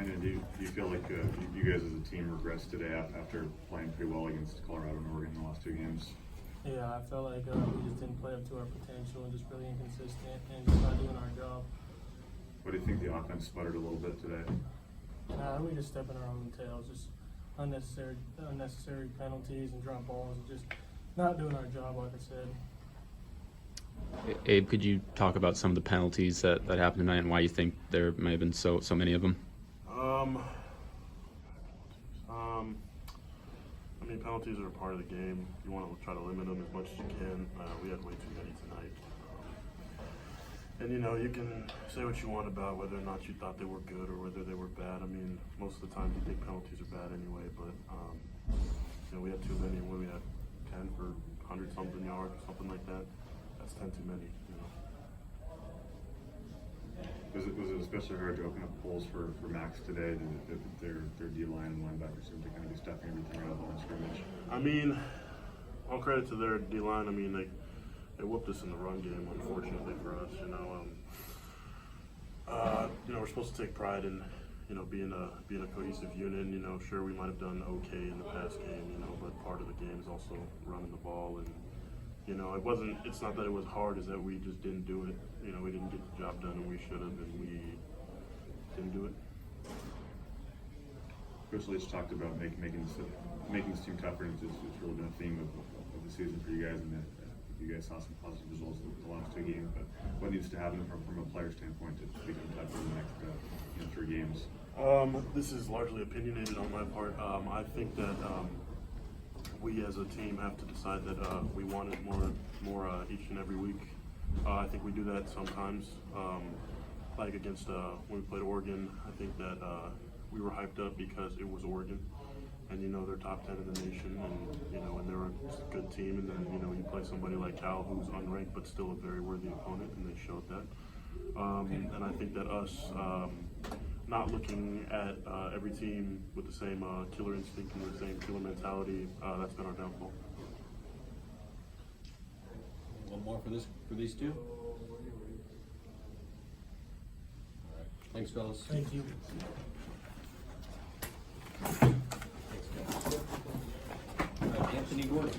Brandon, do you feel like you guys as a team regressed today after playing pretty well against Colorado and Oregon in the last two games? Yeah, I felt like we just didn't play up to our potential and just really inconsistent and just not doing our job. What do you think the offense sputtered a little bit today? We just step in our own tails, just unnecessary penalties and drop balls and just not doing our job, like I said. Abe, could you talk about some of the penalties that happened tonight and why you think there may have been so many of them? I mean, penalties are a part of the game. You want to try to limit them as much as you can. We had way too many tonight. And you can say what you want about whether or not you thought they were good or whether they were bad. I mean, most of the time you think penalties are bad anyway, but we had too many. We had 10 for 100-something yards or something like that. That's 10 too many. Was it especially hard to open up holes for Max today? Their D-line and linebackers seemed to kind of be stuffing everything out of the line of scrimmage. I mean, all credit to their D-line. I mean, they whooped us in the run game, unfortunately for us. We're supposed to take pride in being a cohesive unit. Sure, we might have done okay in the past game, but part of the game is also running the ball. And it's not that it was hard, is that we just didn't do it. We didn't get the job done, and we should have, and we didn't do it. Coach Leach talked about making this team tougher, and it's really been a theme of the season for you guys, and that you guys saw some positive results in the last two games. But what needs to happen from a player standpoint to become tougher in the next 3 games? This is largely opinionated on my part. I think that we as a team have to decide that we want it more each and every week. I think we do that sometimes. Like against when we played Oregon, I think that we were hyped up because it was Oregon, and they're top 10 in the nation, and they're a good team. And then you play somebody like Cal, who's unranked but still a very worthy opponent, and they showed that. And I think that us not looking at every team with the same killer instinct and the same killer mentality, that's been our downfall. One more for these two. All right. Thanks, fellas. Thank you. Thanks, guys. All right, Anthony Gordon.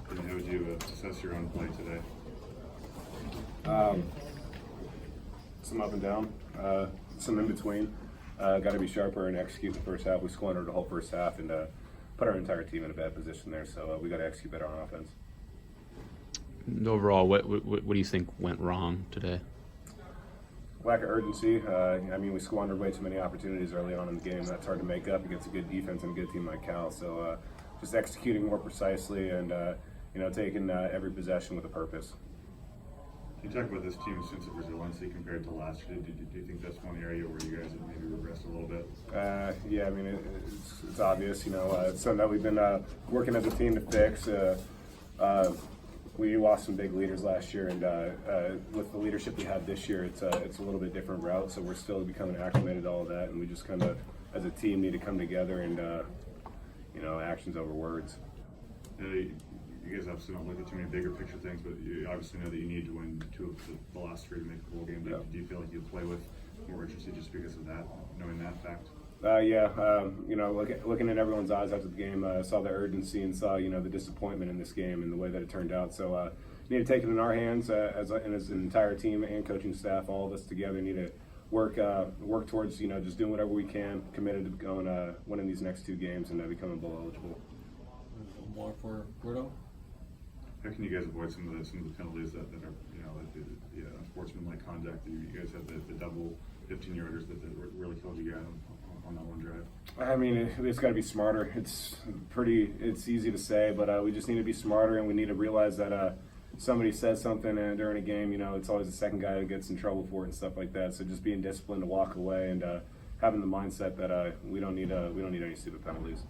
And how would you assess your own play today? Some up and down, some in between. Got to be sharper and execute the first half. We squandered the whole first half and put our entire team in a bad position there. So we got to execute better on offense. And overall, what do you think went wrong today? Lack of urgency. We squandered way too many opportunities early on in the game. That's hard to make up against a good defense and a good team like Cal. So just executing more precisely and taking every possession with a purpose. Can you talk about this team's sense of resiliency compared to last year? Do you think that's one area where you guys have maybe regressed a little bit? Yeah, it's obvious. It's something that we've been working as a team to fix. We lost some big leaders last year, and with the leadership we have this year, it's a little bit different route. So we're still becoming acclimated to all of that, and we just kind of, as a team, need to come together and actions over words. You guys obviously don't look at too many bigger picture things, but you obviously know that you need to win 2 of the last 3 to make a bowl game. Yeah. Do you feel like you play with more urgency just because of that, knowing that fact? Looking in everyone's eyes after the game, saw the urgency and saw the disappointment in this game and the way that it turned out. So need to take it in our hands as an entire team and coaching staff. All of us together need to work towards just doing whatever we can, committed to going winning these next 2 games and becoming bowl eligible. One more for Gordo. How can you guys avoid some of the penalties that are unsportsmanlike conduct? You guys had the double 15-yarders that really killed you guys on that one drive. It's got to be smarter. It's easy to say, but we just need to be smarter, and we need to realize that somebody says something during a game, it's always the second guy that gets in trouble for it and stuff like that. So just being disciplined to walk away and having the mindset that we don't need any stupid penalties.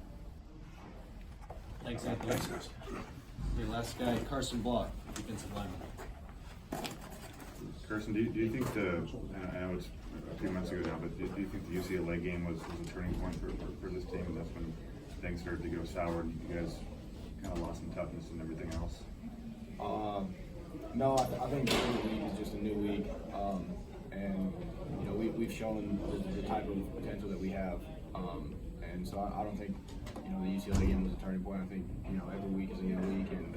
Thanks, Anthony. Thanks, guys. Okay, last guy, Karson Block, defensive lineman. Karson, do you think I know it's a few months ago now, but do you think the UCLA game was a turning point for this team, and that's when things started to go sour and you guys kind of lost some toughness and everything else? No, I think the new week is just a new week, and you know we've shown the type of potential that we have, and so I don't think you know the UCLA game was a turning point. I think you know every week is a new week, and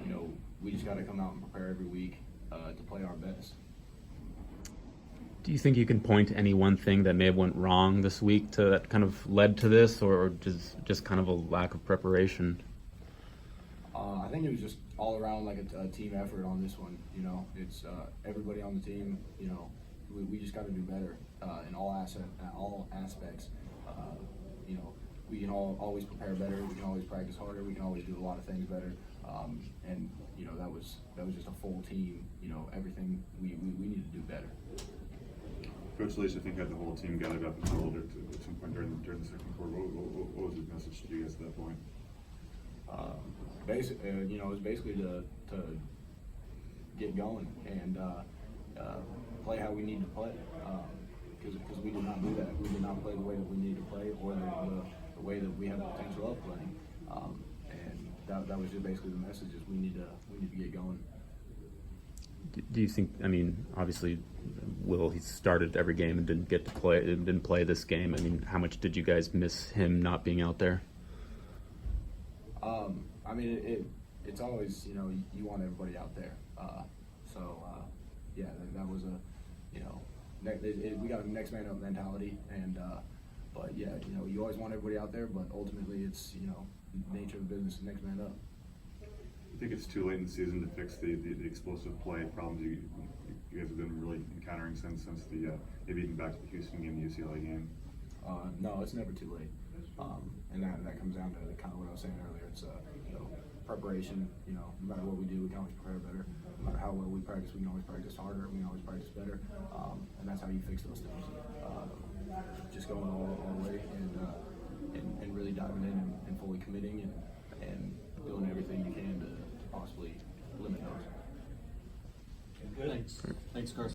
you know we just got to come out and prepare every week to play our best. Do you think you can point to any one thing that may have went wrong this week that kind of led to this, or just kind of a lack of preparation? I think it was just all around like a team effort on this one. You know, it's everybody on the team. You know, we just got to do better in all aspects. You know, we can always prepare better. We can always practice harder. We can always do a lot of things better. And you know, that was just a full team. You know, everything we need to do better. Coach Leach, I think, had the whole team gathered up and told at some point during the second quarter. What was his message to you guys at that point? You know, it was basically to get going and play how we need to play. Because we did not do that. We did not play the way that we need to play, or the way that we have the potential of playing. And that was just basically the message: is we need to get going. Do you think? I mean, obviously, Will, he started every game and didn't play this game. I mean, how much did you guys miss him not being out there? I mean, it's always, you know, you want everybody out there. Yeah, that was you know, we got a next man up mentality, and but yeah, you know, you always want everybody out there, but ultimately it's, you know, nature of the business is next man up. I think it's too late in the season to fix the explosive play problems you guys have been really encountering since the maybe even back to the Houston game, the UCLA game. No, it's never too late, and that comes down to kind of what I was saying earlier. It's you know, preparation. You know, no matter what we do, we can always prepare better. No matter how well we practice, we can always practice harder. We can always practice better, and that's how you fix those things. Just going all the way and really diving in and fully committing and doing everything you can to possibly limit those. Thanks, Karson.